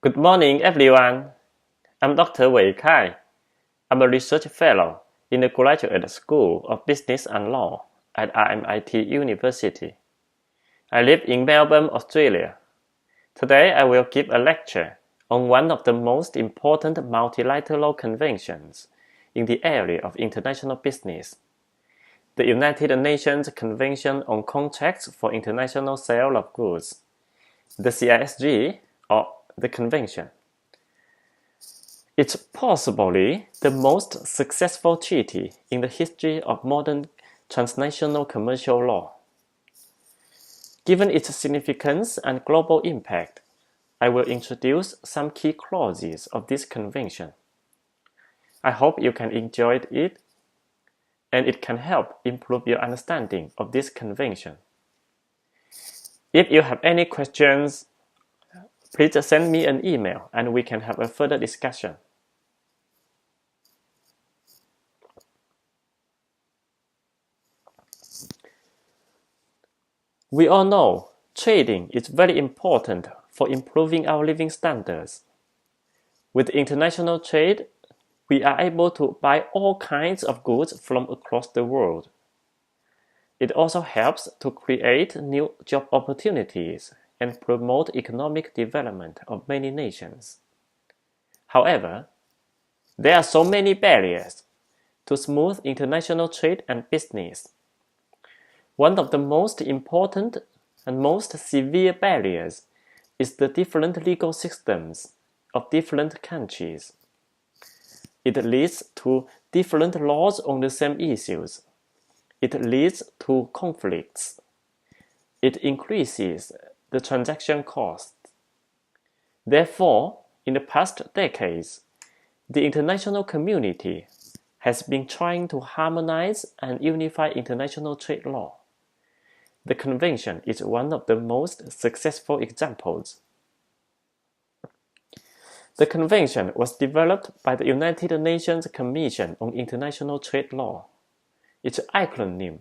Good morning, everyone. I'm Dr. Wei Kai. I'm a research fellow in the Graduate School of Business and Law at RMIT University. I live in Melbourne, Australia. Today, I will give a lecture on one of the most important multilateral conventions in the area of international business, the United Nations Convention on Contracts for International Sale of Goods, the CISG, or the Convention. It's possibly the most successful treaty in the history of modern transnational commercial law. Given its significance and global impact, I will introduce some key clauses of this convention. I hope you can enjoy it, and it can help improve your understanding of this convention. If you have any questions, please send me an email and we can have a further discussion. We all know trading is very important for improving our living standards. With international trade, we are able to buy all kinds of goods from across the world. It also helps to create new job opportunities and promote economic development of many nations. However, there are so many barriers to smooth international trade and business. One of the most important and most severe barriers is the different legal systems of different countries. It leads to different laws on the same issues. It leads to conflicts. It increases the transaction cost. Therefore, in the past decades, the international community has been trying to harmonize and unify international trade law. The convention is one of the most successful examples. The convention was developed by the United Nations Commission on International Trade Law. Its acronym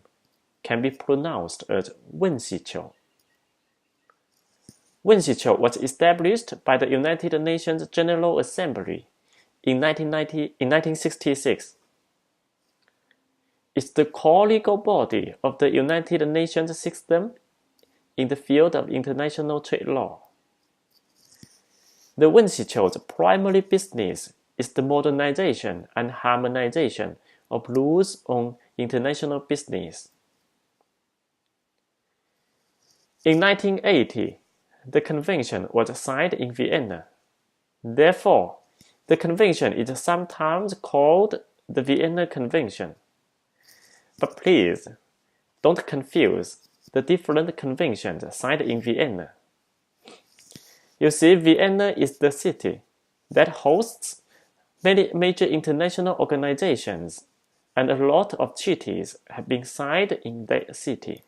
can be pronounced as WINCITRO. WINCITRO was established by the United Nations General Assembly in 1966. It's the core legal body of the United Nations system in the field of international trade law. The WINCITRO's primary business is the modernization and harmonization of rules on international business. In 1980, the convention was signed in Vienna. Therefore, the convention is sometimes called the Vienna Convention. But please, don't confuse the different conventions signed in Vienna. You see, Vienna is the city that hosts many major international organizations, and a lot of treaties have been signed in that city.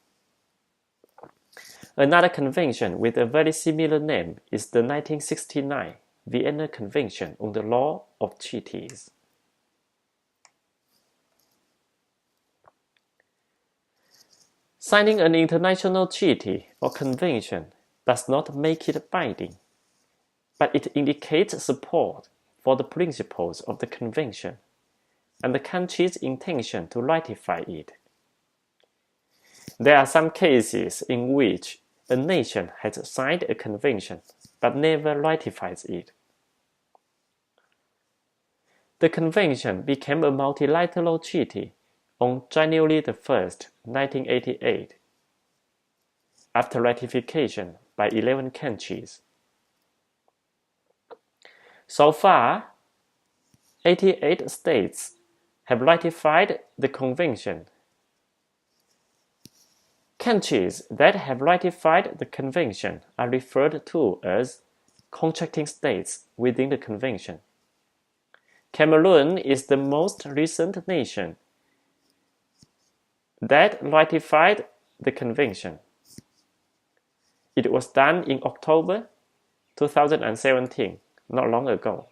Another convention with a very similar name is the 1969 Vienna Convention on the Law of Treaties. Signing an international treaty or convention does not make it binding, but it indicates support for the principles of the convention and the country's intention to ratify it. There are some cases in which a nation has signed a convention but never ratifies it. The convention became a multilateral treaty on January 1, 1988, after ratification by 11 countries. So far, 88 states have ratified the convention. Countries that have ratified the convention are referred to as contracting states within the convention. Cameroon is the most recent nation that ratified the convention. It was done in October 2017, not long ago.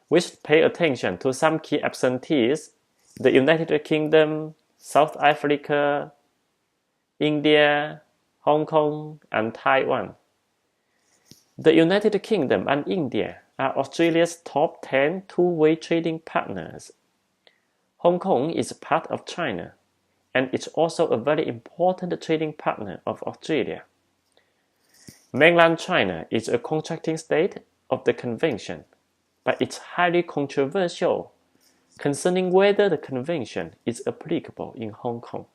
We should pay attention to some key absentees: the United Kingdom, South Africa, India, Hong Kong, and Taiwan. The United Kingdom and India are Australia's top 10 two-way trading partners. Hong Kong is part of China, and it's also a very important trading partner of Australia. Mainland China is a contracting state of the Convention, but it's highly controversial concerning whether the Convention is applicable in Hong Kong.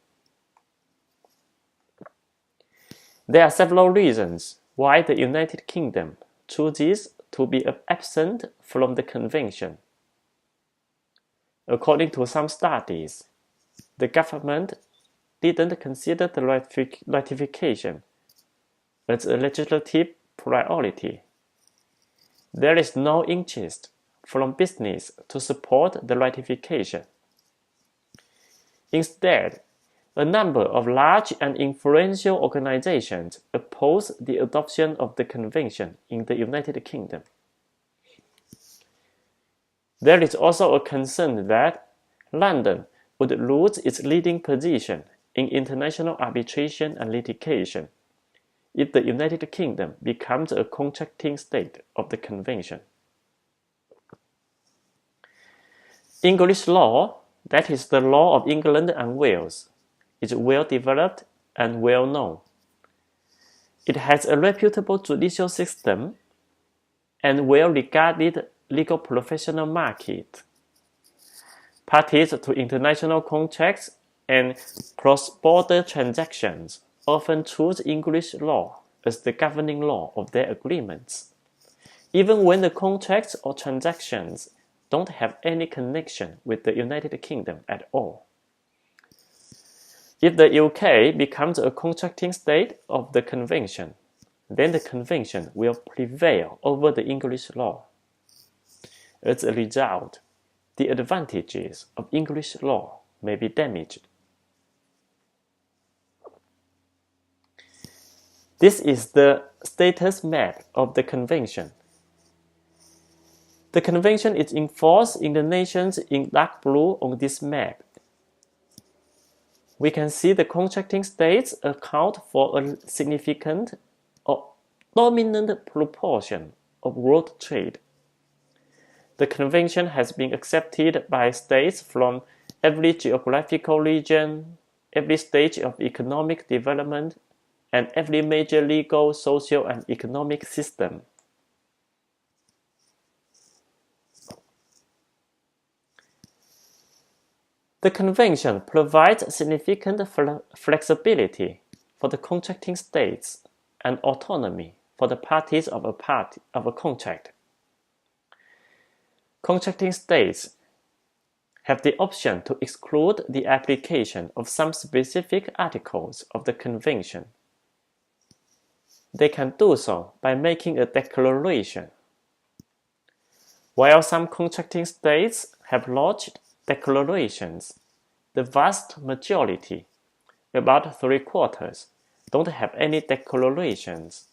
There are several reasons why the United Kingdom chooses to be absent from the Convention. According to some studies, the government didn't consider the ratification as a legislative priority. There is no interest from business to support the ratification. Instead, a number of large and influential organizations oppose the adoption of the Convention in the United Kingdom. There is also a concern that London would lose its leading position in international arbitration and litigation if the United Kingdom becomes a contracting state of the Convention. English law, that is the law of England and Wales, is well developed and well known. It has a reputable judicial system and well-regarded legal professional market. Parties to international contracts and cross-border transactions often choose English law as the governing law of their agreements, even when the contracts or transactions don't have any connection with the United Kingdom at all. If the UK becomes a contracting state of the Convention, then the Convention will prevail over the English law. As a result, the advantages of English law may be damaged. This is the status map of the Convention. The Convention is enforced in the nations in dark blue on this map. We can see the contracting states account for a significant or dominant proportion of world trade. The Convention has been accepted by states from every geographical region, every stage of economic development, and every major legal, social, and economic system. The Convention provides significant flexibility for the contracting states and autonomy for the parties of a contract. Contracting states have the option to exclude the application of some specific articles of the Convention. They can do so by making a declaration. While some contracting states have lodged declarations, the vast majority, about 3/4, don't have any declarations.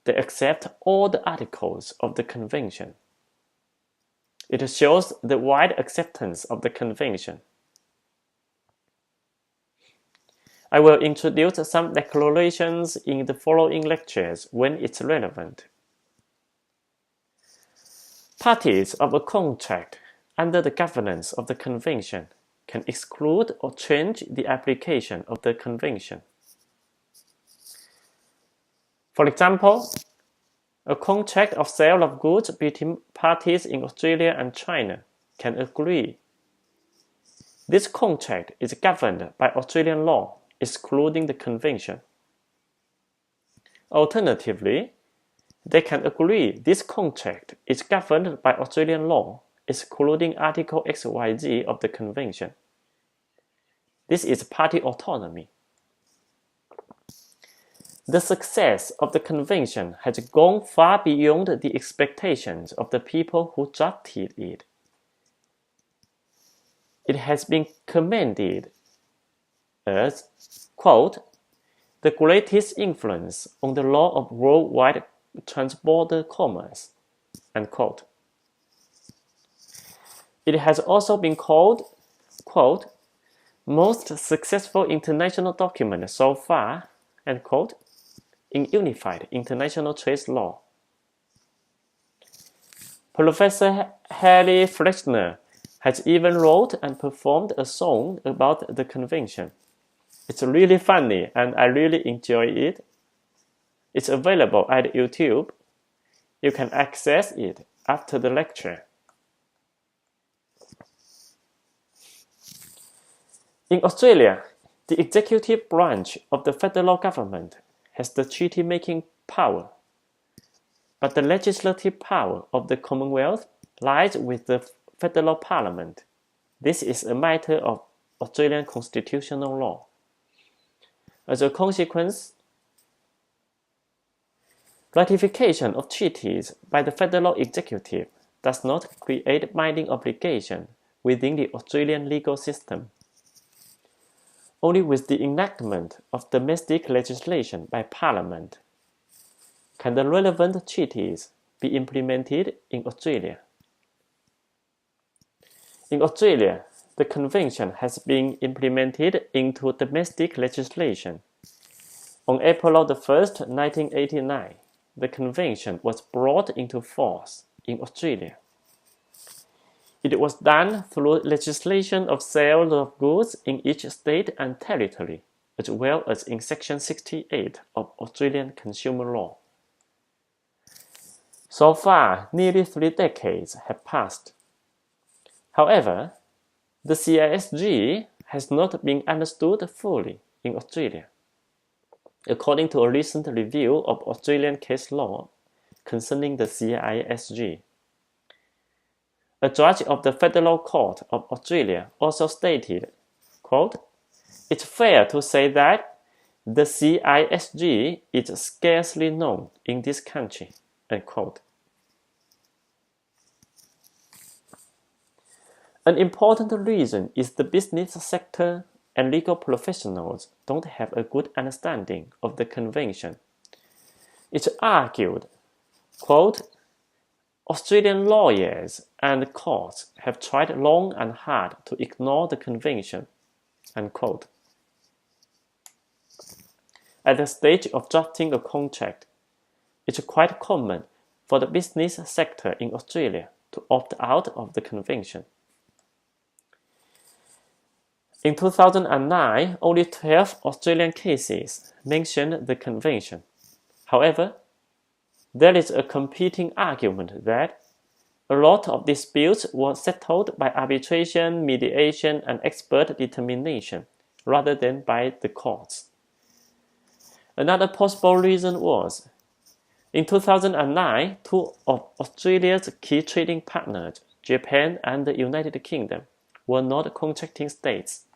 They accept all the articles of the Convention. It shows the wide acceptance of the Convention. I will introduce some declarations in the following lectures when it's relevant. Parties of a contract under the governance of the Convention can exclude or change the application of the Convention. For example, a contract of sale of goods between parties in Australia and China can agree. This contract is governed by Australian law, excluding the Convention. Alternatively, they can agree this contract is governed by Australian law, excluding Article XYZ of the Convention. This is party autonomy. The success of the Convention has gone far beyond the expectations of the people who drafted it. It has been commended as, quote, the greatest influence on the law of worldwide transborder commerce, unquote. It has also been called, quote, most successful international document so far, end quote, in unified international trade law. Professor Harry Flexner has even wrote and performed a song about the convention. It's really funny and I really enjoy it. It's available at YouTube. You can access it after the lecture. In Australia, the executive branch of the federal government has the treaty-making power, but the legislative power of the Commonwealth lies with the federal parliament. This is a matter of Australian constitutional law. As a consequence, ratification of treaties by the federal executive does not create binding obligation within the Australian legal system. Only with the enactment of domestic legislation by Parliament can the relevant treaties be implemented in Australia. In Australia, the Convention has been implemented into domestic legislation. On April 1, 1989, the Convention was brought into force in Australia. It was done through legislation of sale of goods in each state and territory, as well as in Section 68 of Australian Consumer Law. So far, nearly 3 decades have passed. However, the CISG has not been understood fully in Australia. According to a recent review of Australian case law concerning the CISG, a judge of the Federal Court of Australia also stated, quote, "It's fair to say that the CISG is scarcely known in this country," unquote. An important reason is the business sector and legal professionals don't have a good understanding of the Convention. It's argued, quote, "Australian lawyers and courts have tried long and hard to ignore the Convention," unquote. At the stage of drafting a contract, it's quite common for the business sector in Australia to opt out of the Convention. In 2009, only 12 Australian cases mentioned the Convention. However, there is a competing argument that a lot of disputes were settled by arbitration, mediation, and expert determination, rather than by the courts. Another possible reason was, in 2009, 2 of Australia's key trading partners, Japan and the United Kingdom, were not contracting states.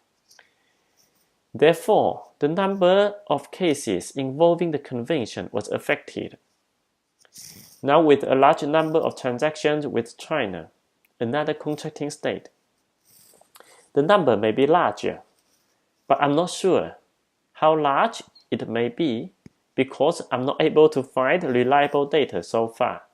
Therefore, the number of cases involving the Convention was affected. Now, with a large number of transactions with China, another contracting state, the number may be larger, but I'm not sure how large it may be because I'm not able to find reliable data so far.